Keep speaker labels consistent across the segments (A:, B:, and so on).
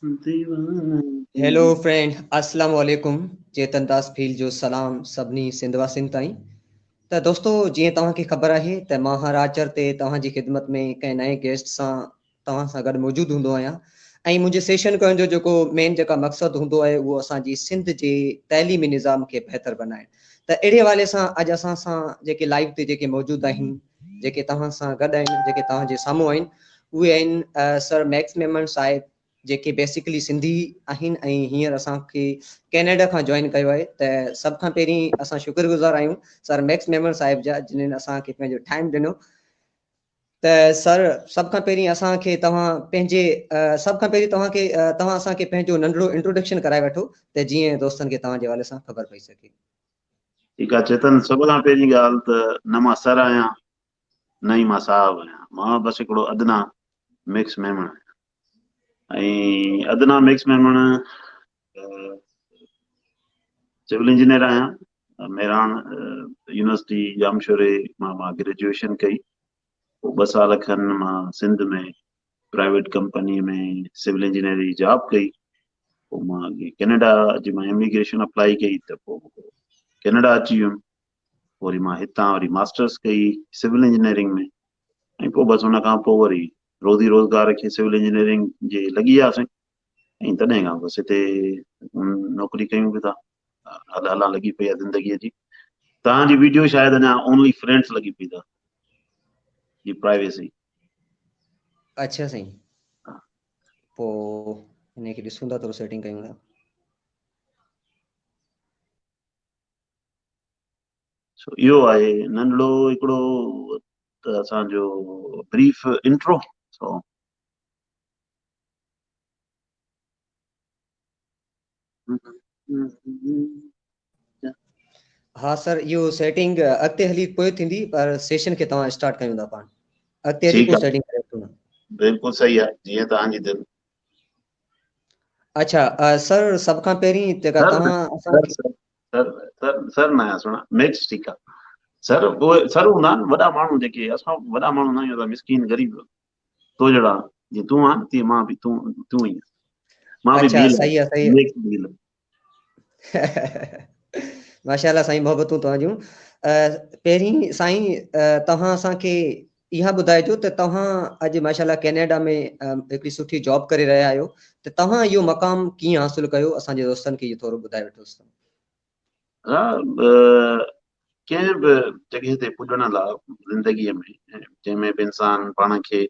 A: दीवाना
B: hello friend, अस्सलाम वालेकुम। चेतन दास feel जो सलाम सभिनी सिंधवासिन ताईं। त दोस्तों, जीअं तव्हांखे ख़बर आहे त मां हर आचर ते तव्हांजी ख़िदमत में कंहिं नए गेस्ट सां तव्हां सां गॾु मौजूदु हूंदो आहियां। ऐं मुंहिंजे सेशन करण जो जेको मेन जेका मक़सदु हूंदो आहे उहो असांजी सिंध जे तइलीमी निज़ाम खे बहितर बनाइण। त अहिड़े हवाले सां अॼु असां सां जेके लाइव ते जेके मौजूदु आहिनि, जेके तव्हां सां गॾु आहिनि, जेके तव्हांजे साम्हूं आहिनि, उहे आहिनि सर मैक्स मेमन साहिब, जेके बेसिकली सिंधी आहिनि ऐं हींअर असांखे कैनेडा खां जॉइन कयो आहे। त सभ खां पहिरीं असां शुक्रगुज़ार आहियूं सर मैक्स मेमन साहिब जा, जिन्हनि असांखे पंहिंजो टाइम ॾिनो। त सर, सभ खां पहिरीं असांखे तव्हां पंहिंजे सभ खां पहिरीं तव्हां असांखे पंहिंजो नंढिड़ो इंट्रोडक्शन कराए वठो, त जीअं दोस्तनि खे तव्हांजे हवाले सां ख़बर पई सघे।
A: ठीकु आहे चेतन, सभ खां पहिरीं ॻाल्हि त न मां सर आहियां न ई मां साहब आहियां, मां बसि हिकिड़ो अदना मिक्स मेमण आहियां। ऐं अदना मिक्स मेमण सिविल इंजीनियर आहियां। मेरान यूनिवर्सिटी जामशोरे मां ग्रेजुएशन कई। पोइ 2 साल खनि मां सिंध में प्राइवेट कंपनी में सिविल इंजीनियर जी जॉब कई। पोइ मां अॻे कैनेडा जी मां इमिग्रेशन अप्लाई कई त पोइ कैनेडा अची वियुमि। वरी मां हितां वरी मास्टर्स कई सिविल इंजीनियरिंग में। ऐं पोइ बसि हुन खां पोइ वरी रोज़ी रोज़गार खे सिविल इंजीनियरिंग जे लॻी वियासीं। ऐं तॾहिं खां बसि हिते नौकिरी कयूं बि था। हला लॻी पई आहे ज़िंदगीअ जी। तव्हांजी वीडियो शायदि अञा ओनली फ्रेंड्स लॻी पई अथव, जी प्राइवेसी।
B: अच्छा साईं, पोइ हिनखे ॾिसूं था, थोरो सेटिंग कयूं था।
A: इहो आहे नंढिड़ो हिकिड़ो त असांजो ब्रीफ इंट्रो। सो
B: हाँ सर, इहो सेटिंग अॻिते हली पोइ थींदी, पर सेशन खे तव्हां स्टार्ट कयूं था पाण। अॻिते हली
A: ठीकु
B: पोइ
A: आहे,
B: सेटिंग करे वठूं न।
A: बिल्कुलु सही आहे, जीअं तव्हांजी दिलि।
B: अच्छा सर, सभ खां पहिरीं जेका
A: सर
B: तव्हां
A: सर
B: असांखे
A: सर सर सर न आहियां, सुणा मिक्स। ठीकु आहे सर, उहे सर हूंदा आहिनि वॾा माण्हू, जेके असां वॾा माण्हू न आहियूं, मिसकीन ग़रीब तो जहिड़ा। जीअं तूं आहे तीअं मां बि तूं ई आहियां। मां बि
B: अच्छा,
A: भील
B: सही आहे, सही
A: आहियां, मिक्स भील।
B: आहे। माशाल्लाह साईं, मोहबतूं तव्हांजूं। पहिरीं साईं, तव्हां असांखे इहा ॿुधाइजो त तव्हां अॼु माशाल्लाह कैनेडा में हिकिड़ी सुठी जॉब करे रहिया आहियो। त तव्हां इहो मक़ाम कीअं हासिलु कयो, असांजे दोस्तनि खे इहो थोरो ॿुधाए वठोसि।
A: हा, कंहिं बि जॻह ते पुॼण लाइ ज़िंदगीअ में, जंहिंमें बि इंसान पाण खे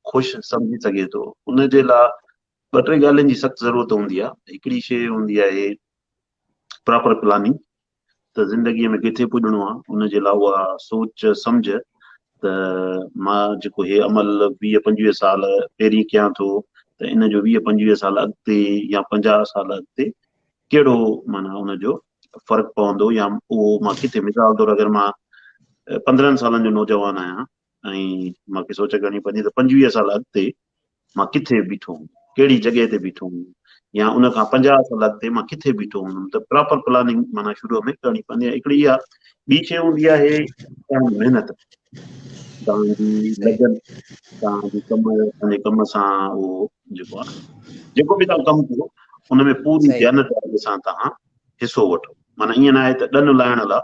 A: ख़ुशि सम्झी सघे थो, उनजे लाइ 2-3 ॻाल्हियुनि जी सख़्तु ज़रूरत हूंदी आहे। हिकिड़ी शइ हूंदी आहे प्रॉपर प्लानिंग, त ज़िंदगीअ में किथे पुॼणो आहे उनजे लाइ उहा सोच सम्झ त मां जेको हे अमल 20-25 साल पहिरीं कयां थो, त इन जो 20-25 साल अॻिते या 50 साल अॻिते कहिड़ो माना उनजो फ़र्क़ु पवंदो, या उहो मां किथे, मिसाल तौरु अगरि मां 15 सालनि जो नौजवान आहियां ऐं मूंखे सोच करणी पवंदी त 25 साल अॻिते मां किथे बीठो हूं, कहिड़ी जॻह ते बीठो हूं, या उन खां 50 साल अॻिते मां किथे बीठो हूंदुमि। त प्रॉपर प्लानिंग माना शुरूअ में करणी पवंदी आहे। हिकिड़ी इहा ॿी शइ हूंदी आहे तव्हांजी महिनत, तव्हांजी लगन, तव्हांजी पंहिंजे कम सां उहो जेको आहे, जेको बि तव्हां कमु कयो उन में पूरी
B: सही,
A: ध्यान सां तव्हां हिसो वठो। माना ईअं न आहे त ॾनु लाहिण लाइ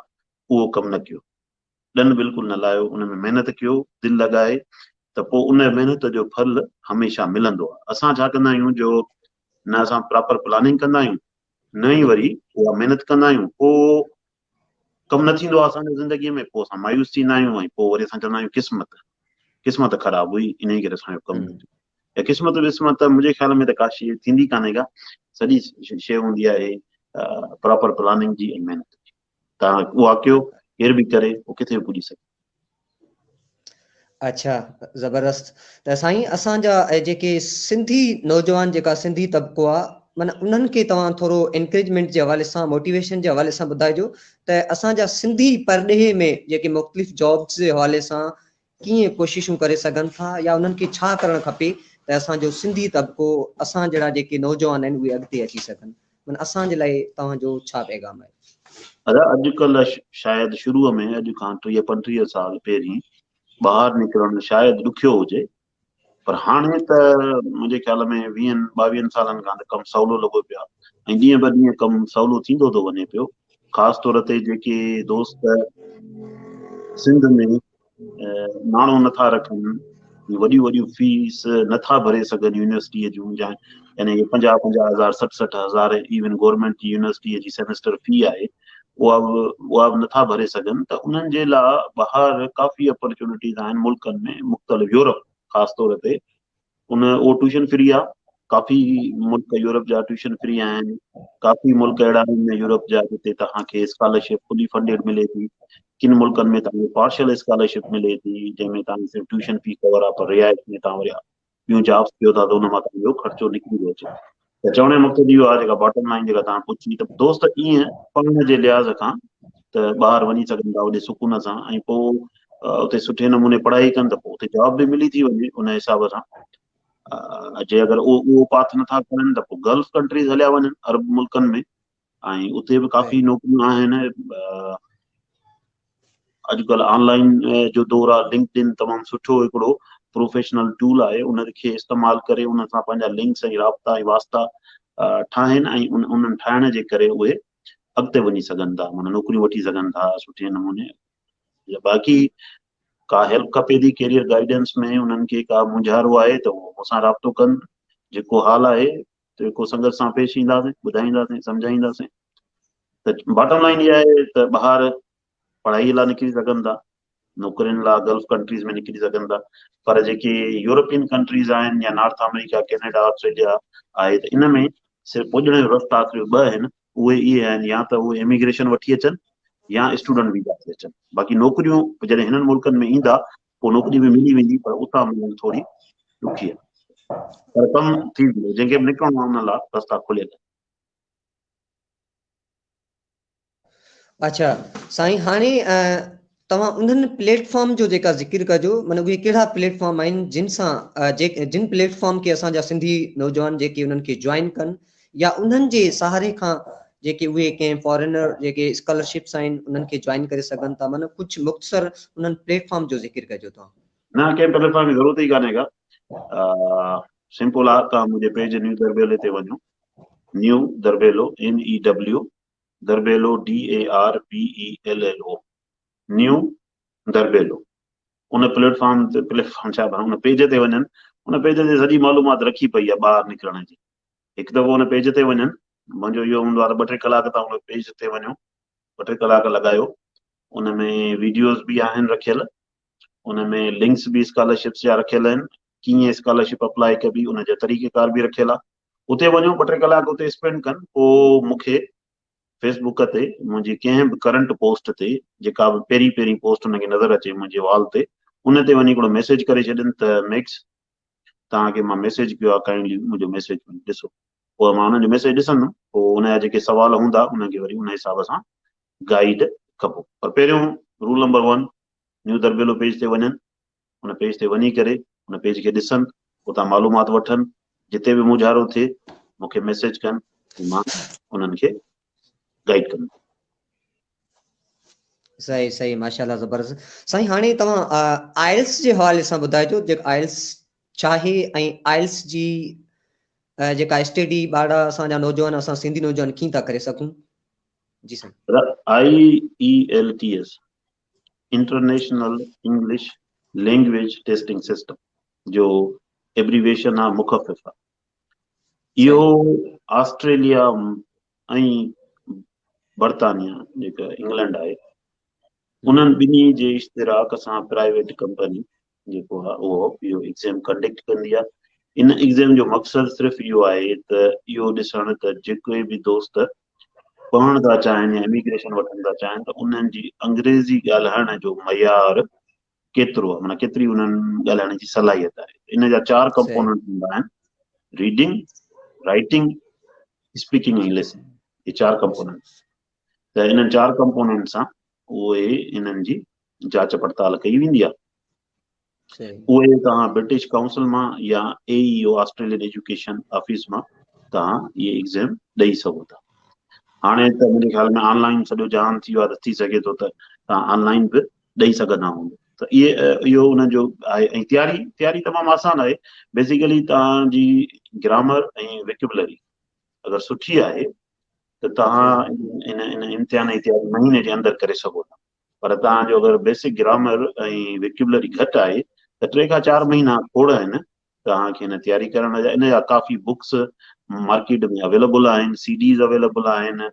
A: उहो कमु न कयो, ॾनु बिल्कुलु न लाहियो, उन में महिनत कयो दिलि लॻाए, त पोइ उन महिनत जो फल हमेशह मिलंदो आहे। असां छा कंदा आहियूं, जो न असां प्रॉपर प्लानिंग कंदा आहियूं, न ई वरी उहा महिनत कंदा आहियूं, पोइ कमु न थींदो आहे असांजी ज़िंदगीअ में, पोइ असां मायूस थींदा आहियूं। ऐं पोइ वरी असां चवंदा आहियूं क़िस्मत ख़राबु हुई, इन करे असांजो कमु न थियो। या क़िस्मत विस्मत मुंहिंजे ख़्याल में त का शइ थींदी कान्हे का, सॼी शइ हूंदी आहे प्रॉपर प्लानिंग जी ऐं महिनत जी। तव्हां उहा कयो, केर बि करे उहो किथे बि पुॼी सघे।
B: अच्छा, ज़बरदस्त। त साईं, असांजा जेके सिंधी नौजवान, जेका सिंधी तबिको आहे, माना उन्हनि खे तव्हां थोरो एनकरेजमेंट जे हवाले सां, मोटिवेशन जे हवाले सां ॿुधाइजो त असांजा सिंधी परॾेह में जेके मुख़्तलिफ़ जॉब्स जे हवाले सां कीअं कोशिशूं करे सघनि था, या उन्हनि खे छा करणु खपे त असांजो सिंधी तबिको, असां जहिड़ा जेके नौजवान आहिनि, उहे अॻिते अची सघनि। माना असांजे लाइ तव्हांजो छा पैगाम आहे?
A: अॼुकल्ह शायदि शुरूअ में, अॼु खां 30-35 साल पहिरीं ॿाहिरि निकिरणु शायदि ॾुखियो हुजे, पर हाणे त मुंहिंजे ख्याल में 20-22 सालनि खां त कमु सवलो लॻो पियो आहे, ऐं ॾींहं ब ॾींहं कमु सवलो थींदो थो वञे पियो। ख़ासि तौर ते जेके दोस्त सिंध में नाणो नथा रखनि, वॾियूं वॾियूं फीस नथा भरे सघनि यूनिवर्सिटीअ जूं, या यानी 50-50 हज़ार 60-60 हज़ार इवन गवर्नमेंट जी यूनिवर्सिटीअ जी सेमेस्टर फी आहे, उहा बि नथा भरे सघनि, त उन्हनि जे लाइ ॿाहिरि काफ़ी अपॉर्चुनिटीज़ आहिनि मुल्कनि में, मुख़्तलिफ़ यूरोप ख़ासि तौर ते उहो ट्यूशन फ्री आहे। काफ़ी मुल्क यूरोप जा ट्यूशन फ्री आहिनि, काफ़ी मुल्क अहिड़ा आहिनि यूरोप जा जिते तव्हांखे स्कॉलरशिप फुली फंडेड मिले थी। किन मुल्कनि में तव्हांखे पार्शियल स्कॉलरशिप मिले थी, जंहिंमें तव्हांखे सिर्फ़ु ट्यूशन फी कवर आहे, पर रियायत में तव्हां वरी ॿियूं जॉब्स कयो था त उन मां तव्हांजो ख़र्चो निकिरी थो अचे। त चवण जो मक़सदु इहो आहे, जेका बॉटम लाइन जेका तव्हां पुछी, त दोस्त ईअं पढ़ण जे लिहाज़ खां त ॿाहिरि वञी सघनि था ओॾे सुकून सां, ऐं पोइ उते सुठे नमूने पढ़ाई कनि त पोइ उते जॉब बि मिली थी वञे उन हिसाब सां। जे अगरि उहो पाथ नथा करनि त पोइ गल्फ कंट्रीज़ हलिया वञनि, अरब मुल्कनि में, ऐं उते बि काफ़ी नौकरियूं आहिनि। अॼुकल्ह ऑनलाइन जो दौर आहे, लिंक्डइन तमामु सुठो हिकिड़ो प्रोफेशनल टूल आहे, उनखे इस्तेमालु करे उन सां पंहिंजा लिंक्स ऐं राब्ता ऐं वास्ता ठाहिनि, ऐं उन्हनि ठाहिण जे करे उहे अॻिते वञी सघनि था, माना नौकरियूं वठी सघनि था सुठे नमूने। बाक़ी का हेल्प खपे थी कैरियर गाइडेंस में, उन्हनि खे का मुंझारो आहे त उहो मूंसां राब्तो कनि, जेको हाल आहे जेको संगत सां पेश ईंदासीं, ॿुधाईंदासीं, सम्झाईंदासीं। त बॉटम लाइन इहा आहे त ॿाहिरि पढ़ाईअ लाइ निकिरी सघनि था, नौकरियुनि लाइ गल्फ कंट्रीज़ में निकिरी सघनि था, पर जेके यूरोपियन कंट्रीज़ आहिनि या नॉर्थ अमेरिका, कैनेडा, ऑस्ट्रेलिया आहे, त इन में सिर्फ़ु पुॼण जो रस्ता सिर्फ़ु ॿ आहिनि, उहे इहे आहिनि, या त उहे इमिग्रेशन वठी अचनि या स्टूडेंट वीज़ा ते अचनि। बाक़ी नौकरियूं जॾहिं हिननि मुल्कनि में ईंदा पोइ नौकरी बि मिली वेंदी, पर उतां मिलण थोरी ॾुखी आहे, पर कमु थी वेंदो, जंहिंखे बि निकिरणो आहे उन लाइ रस्ता खुलियल।
B: अच्छा साईं, हाणे तव्हां उन्हनि प्लेटफॉर्म जो जेका ज़िक्र कजो, माना उहे कहिड़ा प्लेटफॉर्म आहिनि जिन सां जिन प्लेटफॉर्म खे असांजा सिंधी नौजवान जेके उन्हनि खे ज्वाइन कनि, या उन्हनि जे सहारे खां जेके उहे कंहिं फॉरेनर जेके स्कॉलरशिप्स आहिनि उन्हनि खे ज्वाइन करे सघनि था, माना कुझु मुख़्तसर उन्हनि प्लेटफॉर्म जो ज़िक्र कजो तव्हां।
A: न, कंहिं प्लेटफॉर्म जी ज़रूरत ई कान्हे का, सिंपल आहे, तव्हां मुंहिंजे पेज न्यू दरबेलो ते वञो, न्यू दरबेलो NEW दरबेलो DARBELLO, न्यू दरबेलो। उन प्लेटफॉर्म ते छा उन पेज ते वञनि, उन पेज ते सॼी मालूमात रखी पई आहे ॿाहिरि निकिरण जी। हिकु दफ़ो उन पेज ते वञनि, मुंहिंजो इहो हूंदो आहे त 2-3 कलाक तव्हां उन पेज ते वञो, 2-3 कलाक लॻायो, उन में वीडियोस बि आहिनि रखियल, उन में लिंक्स बि स्कॉलरशिप्स जा रखियल आहिनि, कीअं स्कॉलरशिप अप्लाई कबी उन जो तरीक़ेकार बि रखियल आहे। उते वञो, 2-3 कलाक उते स्पेंड कनि, पोइ मूंखे फेसबुक ते मुंहिंजी कंहिं बि करंट पोस्ट ते, जेका बि पहिरीं पोस्ट हुनखे नज़र अचे मुंहिंजे वॉल ते, उन ते वञी हिकिड़ो मैसेज करे छॾनि त मैक्स तव्हांखे मां मैसेज कयो आहे, काइंडली मुंहिंजो मैसेज ॾिसो। पोइ मां हुनजो मैसेज ॾिसंदुमि, पोइ उनजा जेके सुवाल हूंदा उनखे वरी उन हिसाब सां गाइड कबो। पर पहिरियों रूल नंबर 1, न्यू दरबेलो पेज ते वञनि, उन पेज ते वञी करे उन पेज खे ॾिसनि, उतां मालूमात वठनि, जिते बि मुझारो थिए मूंखे मैसेज कनि, मां उन्हनि खे गाइड कंदुमि।
B: सही सही, माशाल्लाह, ज़बरदस्त। साईं, हाणे तव्हां आइल्स जे हवाले सां ॿुधाइजो, जेका आइल्स छा आहे, ऐं आइल्स जी जेका स्टडी ॿार असांजा नौजवान, असां सिंधी नौजवान कीअं था करे सघूं? जी साईं।
A: IELTS international English language testing system जो एब्रीवेशन आहे, मुख़फ़िफ़ आहे। इहो ऑस्ट्रेलिया ऐं बर्तानिया जेका इंग्लैंड आहे, उन्हनि ॿिन्ही जे इश्तिराक सां प्राइवेट कंपनी जेको आहे उहो इहो एग्ज़ाम कंडक्ट कंदी आहे। इन एग्ज़ाम जो मक़सदु सिर्फ़ु इहो आहे त इहो ॾिसणु त जेके बि दोस्त पढ़णु था चाहिनि या इमिग्रेशन वठणु था चाहिनि, त उन्हनि जी अंग्रेज़ी ॻाल्हाइण जो मयार केतिरो आहे, माना केतिरी उन्हनि ॻाल्हाइण जी सलाहियत आहे। इन जा 4 कंपोनेंट हूंदा आहिनि, रीडिंग, राइटिंग, स्पीकिंग ऐं लिसनिंग, ये 4 कंपोनेंट। त इन्हनि 4 कंपोनेंट सां उहे इन्हनि जी जांच पड़ताल कई वेंदी आहे। उहे तव्हां ब्रिटिश काउंसिल मां या AEO ऑस्ट्रेलियन एजुकेशन ऑफिस मां तव्हां इहे एग्ज़ाम ॾेई सघो था। हाणे त मुंहिंजे ख़्याल में ऑनलाइन सॼो जहान थी वियो आहे, त थी सघे थो त तव्हां ऑनलाइन बि ॾेई सघंदा हूंदो। त इहो उनजो आहे। ऐं तयारी तमामु आसान आहे। बेसिकली तव्हांजी ग्रामर ऐं वेकेबुलरी अगरि सुठी आहे त तव्हां इन इन इम्तिहान जी तयारी महीने जे अंदरि करे सघो था। पर तव्हांजो अगरि बेसिक ग्रामर ऐं वेकेबुलरी घटि आहे त 3 खां 4 महीना खोड़ आहिनि तव्हांखे हिन तयारी करण जा। इन जा काफ़ी बुक्स मार्केट में अवेलेबल आहिनि, सीडीज़ अवेलेबल आहिनि,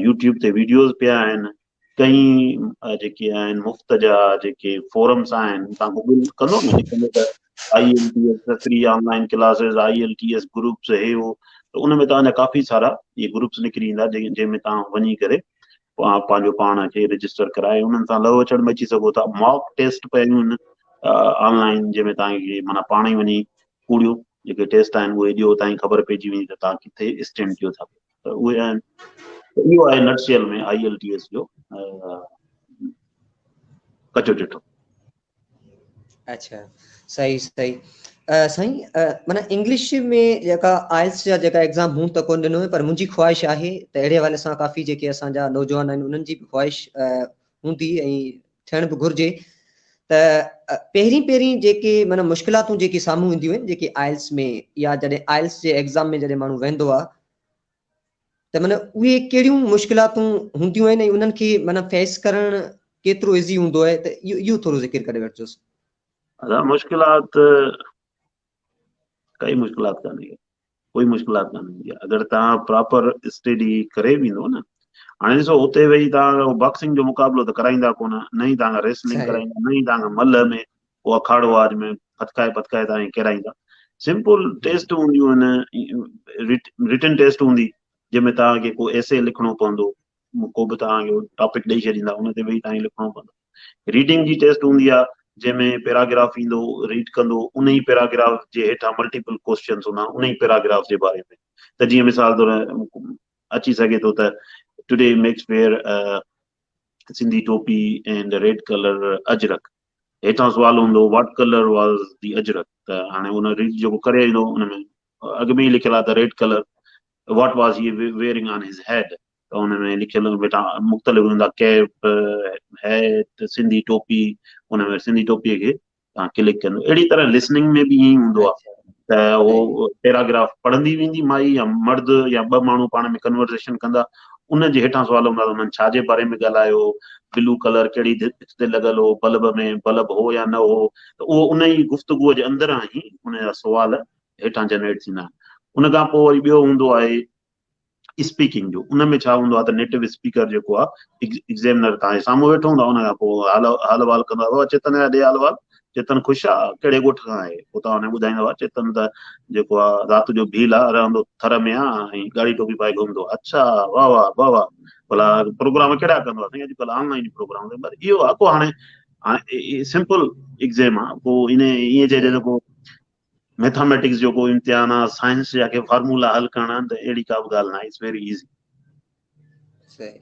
A: यूट्यूब ते वीडियोज़ पिया आहिनि, कई जेके आहिनि मुफ़्त जा जेके फोरम्स आहिनि, तव्हां गूगल कंदो न लिखंदो त IELTS free online classes, IELTS groups, हे हो, त उन में तव्हांजा काफ़ी सारा इहे ग्रुप्स निकिरी ईंदा जंहिंमें तव्हां वञी करे पंहिंजो पाण खे रजिस्टर कराए उन्हनि सां लहो अचड़ में अची सघो था। मॉक टेस्ट पियूं आहिनि ऑनलाइन, जंहिंमें तव्हांखे माना पाण ई वञी कूड़ियूं जेके टेस्ट आहिनि उहे ॾियो, तव्हांजी ख़बर पइजी वेंदी त तव्हां किथे स्टैंड कयो था। त उहे आहिनि। त इहो आहे नटशेल में IELTS जो कचो चिठो।
B: अच्छा, सही सही। साईं, माना इंग्लिश में जेका आइल्स जा जेका एग्ज़ाम मूं त कोन ॾिनो आहे, पर मुंहिंजी ख़्वाहिश आहे त अहिड़े हवाले सां काफ़ी जेके असांजा नौजवान आहिनि उन्हनि जी बि ख़्वाहिश हूंदी ऐं थियण बि घुरिजे त पहिरीं पहिरीं जेके माना मुश्किलातूं जेकी साम्हूं ईंदियूं आहिनि जेके आइल्स में या जॾहिं आइल्स जे एग्ज़ाम में जॾहिं माण्हू वेंदो आहे त माना उहे कहिड़ियूं मुश्किलातूं हूंदियूं आहिनि ऐं उन्हनि खे माना फेस करणु केतिरो ईज़ी हूंदो आहे, त इहो थोरो ज़िक्र करे वठिजोसि।
A: मुश्किलात काई मुश्किलात कान्हे, कोई मुश्किलात कान ईंदी आहे अगरि तव्हां प्रॉपर स्टडी करे वेंदो न। हाणे ॾिसो हुते वेही तव्हां बॉक्सिंग जो मुक़ाबिलो त कराईंदा कोन, न ई तव्हांखां रेसलिंग
B: सही।
A: कराईंदा, न ई तव्हांखां मल में उहो अखाड़ो आज में फतकाए फतकाए तव्हांखे किराईंदा। सिंपल टेस्ट हूंदियूं आहिनि, रिटन टेस्ट हूंदी जंहिंमें तव्हांखे को एसे लिखणो पवंदो, को बि तव्हांखे टॉपिक ॾेई छॾींदा, उन ते वेही तव्हांखे लिखणो पवंदो। रीडिंग जी टेस्ट हूंदी आहे जंहिंमें पैराग्राफ ईंदो, रीड कंदो, उन ई पैराग्राफ जे हेठां मल्टीपल क्वेश्चन हूंदा उन ई पैराग्राफ जे बारे में। त जीअं मिसाल तौर अची सघे थो त टुडे मेक्स वेयर सिंधी टोपी एंड रेड कलर अजरक, हेठां सुवाल हूंदो व्हाट कलर वाज दी अजरक, त हाणे उन रीड जेको करे ईंदो उन में अॻ में ई लिखियल आहे त red colour, what was he wearing on हिज हेड, त हुन में लिखियल बेटा मुख़्तलिफ़ हूंदा, कैप, हैट, सिंधी टोपी, हुन में सिंधी टोपीअ खे तव्हां क्लिक कंदो। अहिड़ी तरह लिसनिंग में बि ईअं ई हूंदो आहे
B: अच्छा,
A: त
B: सही।
A: उहो पैराग्राफ पढ़ंदी वेंदी माई या मर्द या ॿ माण्हू पाण में कन्वर्सेशन कंदा, उन जे हेठां सुवाल हूंदा त उन्हनि छाजे बारे में ॻाल्हायो, ब्लू कलर कहिड़ी भित ते लॻल हो, बल्ब में बल्ब हो या न हो, त उहो उन ई गुफ़्तगूअ जे अंदरां ई उन जा सुवाल हेठां जनरेट थींदा आहिनि। उन खां पोइ वरी ॿियो हूंदो आहे स्पीकिंग जो। उन में छा हूंदो आहे त नेटिव स्पीकर जेको आहे एग्ज़ामिनर तव्हांजे साम्हूं वेठो हूंदो आहे, उन खां पोइ हाल वाल कंदो, चेतन जा ॾे हाल वाल, चेतन ख़ुशि आहे, कहिड़े ॻोठ खां आहे, पोइ तव्हां हुन ॿुधाईंदव चेतन त जेको आहे राति जो भील आहे, रहंदो थर में आहे ऐं ॻाढ़ी टोपी पाए घुमंदो। अच्छा, वाह वाह वाह वाह, भला प्रोग्राम कहिड़ा कंदो आहे? साईं अॼुकल्ह ऑनलाइन प्रोग्राम, पर इहो आहे को हाणे सिंपल एग्ज़ाम आहे। पोइ ईअं चइजे जेको मैथमेटिक्स जो को इम्तिहान आहे, साइंस जा के फार्मूला हल करणा आहिनि, त अहिड़ी का बि ॻाल्हि न आहे, इट्स वेरी ईज़ी।
B: सही।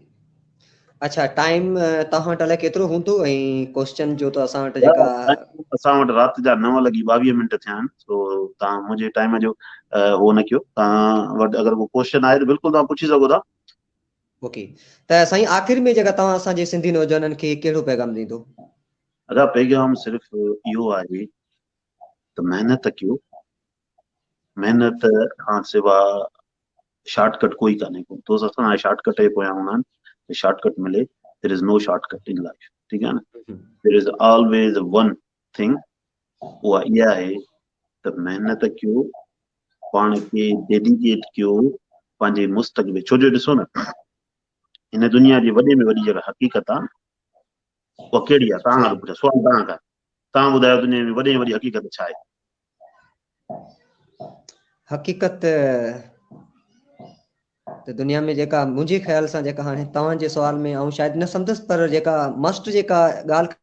B: अच्छा, टाइम तव्हां वटि अलाए केतिरो हूंदो ऐं क्वेश्चन जो त असां वटि जेका
A: असां वटि राति जा 9:22 थिया आहिनि, सो तव्हां मुंहिंजे टाइम जो उहो न कयो। तव्हां वटि अगरि को क्वेश्चन आहे त बिल्कुलु तव्हां पुछी सघो था।
B: ओके, त साईं आख़िर में जेका तव्हां असांजे सिंधी नौजवाननि खे कहिड़ो पैगाम ॾींदो?
A: अदा पैगाम सिर्फ़ु इहो आहे त महिनत कयो, महिनत खां सवाइ शॉर्टकट कोई कान्हे को। दोस्त असां शॉर्टकट जे पोयां हूंदा आहिनि, शॉर्टकट मिले, there is no shortcut in life, ठीकु आहे न। There is always one thing, उहा इहा आहे त महिनत कयो, पाण खे डेडिकेट कयो पंहिंजे मुस्तक़बिल। छो जो ॾिसो न, हिन दुनिया जी वॾे में वॾी जेका हक़ीक़त आहे उहा कहिड़ी आहे? तव्हां खां पुछां, सुवाल तव्हां खां, तव्हां ॿुधायो दुनिया में वॾे में वॾी हक़ीक़त छा आहे?
B: हक़ीक़त त दुनिया में जेका मुंहिंजे ख़्याल सां जेका हाणे तव्हांजे सुवाल में ऐं शायदि न सम्झुसि, पर जेका मस्ट जेका ॻाल्हि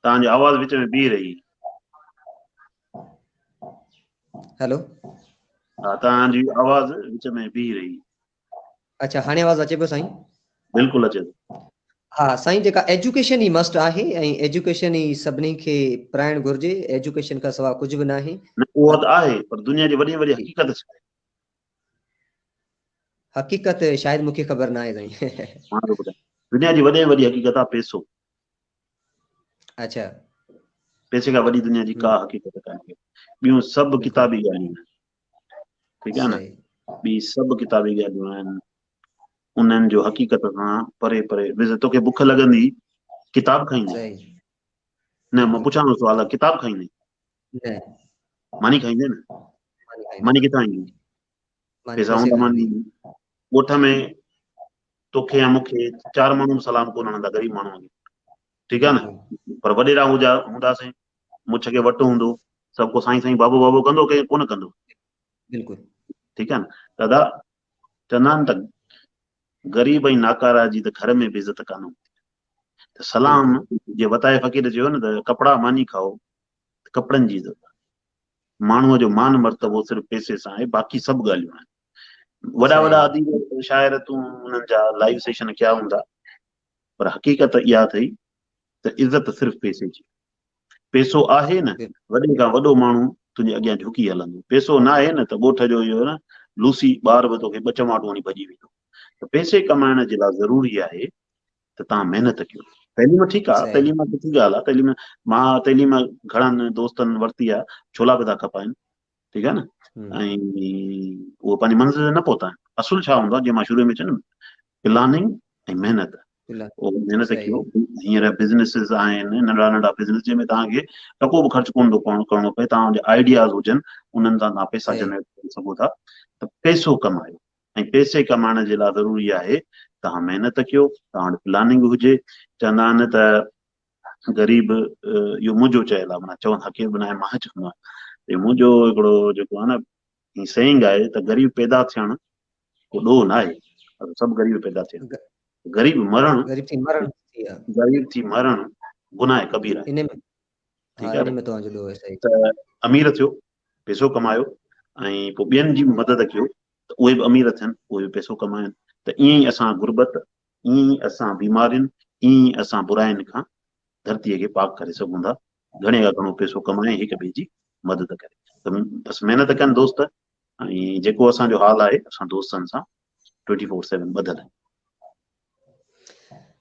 A: तव्हांजी आवाज़ विच में बीह रही।
B: हेलो,
A: हा, तव्हांजी आवाज़ विच में बीह रही।
B: अच्छा, हाणे आवाज़ अचे पियो साईं?
A: बिल्कुलु अचे थो।
B: हा साईं, जेका एजुकेशन ई मस्ट आहे ऐं एजुकेशन ई सभिनी खे पढ़ाइणु घुरिजे, एजुकेशन खां सवाइ कुझु बि न आहे।
A: न, उहा त आहे, पर दुनिया जी वॾी में वॾी हक़ीक़त छा आहे?
B: हक़ीक़त शायद मूंखे ख़बर न आहे साईं।
A: मां थो ॿुधायां, दुनिया जी वॾे में वॾी हक़ीक़त आहे पैसो।
B: अच्छा।
A: पैसे खां वॾी दुनिया जी का हक़ीक़त कान्हे। ॿियूं सभु
B: बिल्कुलु
A: किताबी ॻाल्हियूं आहिनि, ठीकु आहे न।
B: सही।
A: ॿी सभु किताबी ॻाल्हियूं आहिनि, उन्हनि जो हक़ीक़त खां परे परे। ॾिस, तोखे बुख लॻंदी, किताब खाईंदे?
B: सही।
A: न, मां
B: बिल्कुलु
A: पुछां थो सुवाल, किताब खाईंदे?
B: न,
A: मानी खाईंदे न?
B: मानी खाईंदे,
A: मानी किथां ईंदी?
B: मानी
A: पैसा
B: पैसे
A: हूंदा
B: खां
A: मानी
B: ईंदी।
A: ईंदी। ॻोठ में तोखे या मूंखे 4 माण्हू सलाम कोन हणंदा, ग़रीब माण्हू, ठीकु आहे
B: बिल्कुलु
A: न। पर वॾेरा हूंदासीं, मुछ खे वटि हूंदो, सभु को साईं साईं बाबो बाबो कंदो, के कोन कंदो,
B: बिल्कुलु
A: ठीकु आहे न। दादा चवंदा आहिनि त ग़रीब ऐं नाकारा जी त घर में बि इज़त कान हूंदी। त सलाम जे वताए फ़क़ीर चयो न त कपिड़ा मानी खाओ, कपिड़नि जी इज़त आहे। माण्हूअ जो मान मर्तबो सिर्फ़ु पैसे सां आहे, बाक़ी सभु ॻाल्हियूं आहिनि। वॾा वॾा अदीब शाइर तूं उन्हनि जा लाइव सेशन कया हूंदा, पर हक़ीक़त इहा अथई त इज़त सिर्फ़ु पैसे जी। पैसो आहे न, वॾे खां वॾो माण्हू तुंहिंजे अॻियां झुकी हलंदो। पैसो न आहे न त ॻोठ जो इहो न लूसी ॿार बि तोखे ॿ चमाटूं हणी भॼी वेंदो। त पैसे कमाइण जे लाइ ज़रूरी आहे त तव्हां महिनत कयो। तैलीम ठीकु आहे,
B: सही।
A: तैलीम सुठी ॻाल्हि आहे, तैलीम मां तैलीम घणनि दोस्तनि वरिती आहे, छोला बि था खपाइनि, ठीकु आहे न। ऐं उहो पंहिंजी मंज़िल ते न पहुता आहिनि। असुल छा हूंदो आहे, जीअं मां शुरू में चयो न, प्लानिंग ऐं महिनत। उहो महिनत
B: सही।
A: कयो। हींअर बिज़नेसिस आहिनि, नंढा नंढा बिज़नेस, जंहिंमें तव्हांखे टको बि ख़र्चु कोन थो करणो पए। तव्हांजे आइडियाज़ हुजनि, उन्हनि सां तव्हां पैसा
B: सही।
A: जनरेट करे सघो था। त पैसो कमायो, ऐं पैसे कमाइण जे लाइ ज़रूरी आहे तव्हां महिनत कयो, तव्हां वटि प्लानिंग हुजे। चवंदा आहिनि त ग़रीब, इहो मुंहिंजो चयल आहे, माना चवंदा केरु बि न आहे, मां चवंदो आहियां। मुंहिंजो हिकिड़ो जेको आहे न, ही सेइंग आहे त ग़रीब पैदा थियण को ॾोह न आहे, सभु ग़रीब पैदा थियनि। ग़रीब मरण,
B: ग़रीब थी मरण थी आहे,
A: ग़रीब थी मरण गुनाह कबीर आहे,
B: इन में।
A: ठीकु
B: हाँ,
A: आहे
B: इन
A: न।
B: में तव्हांजो ॾोह आहे। सही।
A: त अमीर थियो, पैसो कमायो, ऐं पोइ ॿियनि जी मदद कयो त उहे बि अमीर थियनि, उहे बि पैसो कमाइनि। त ईअं ई असां गुरबत, ईअं ई असां बीमारियुनि, ईअं ई असां बुराइनि खां धरतीअ खे पाक करे सघूं था, घणे खां घणो पैसो कमाए हिक ॿिए जी मदद करे। त बसि महिनत कनि दोस्त, ऐं जेको असांजो हाल आहे, असां दोस्तनि सां 24/7 ॿधल आहियूं।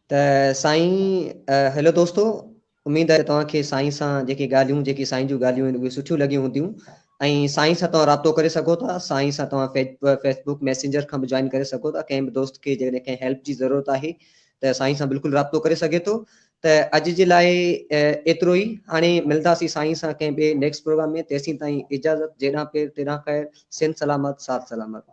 B: त साईं, हेलो दोस्तो, उम्मीद आहे तव्हांखे साईं सां जेकी ॻाल्हियूं, जेकी साईं जूं ॻाल्हियूं आहिनि, उहे सुठियूं लॻियूं हूंदियूं। ऐं साईं सां तव्हां राब्तो करे सघो था। साईं सां तव्हां फेसबुक मैसेंजर खां बि जॉइन करे सघो था। कंहिं बि दोस्त खे जॾहिं कंहिं हेल्प जी ज़रूरत आहे त साईं सां बिल्कुलु राब्तो करे सघे थो। त अॼु जे लाइ एतिरो ई। हाणे मिलंदासीं साईं सां कंहिं ॿिए नेक्स्ट प्रोग्राम में। तेसीं ताईं इजाज़त, जेॾां ख़ैर तेॾां ख़ैर, सिंध सलामत, साथ सलामत।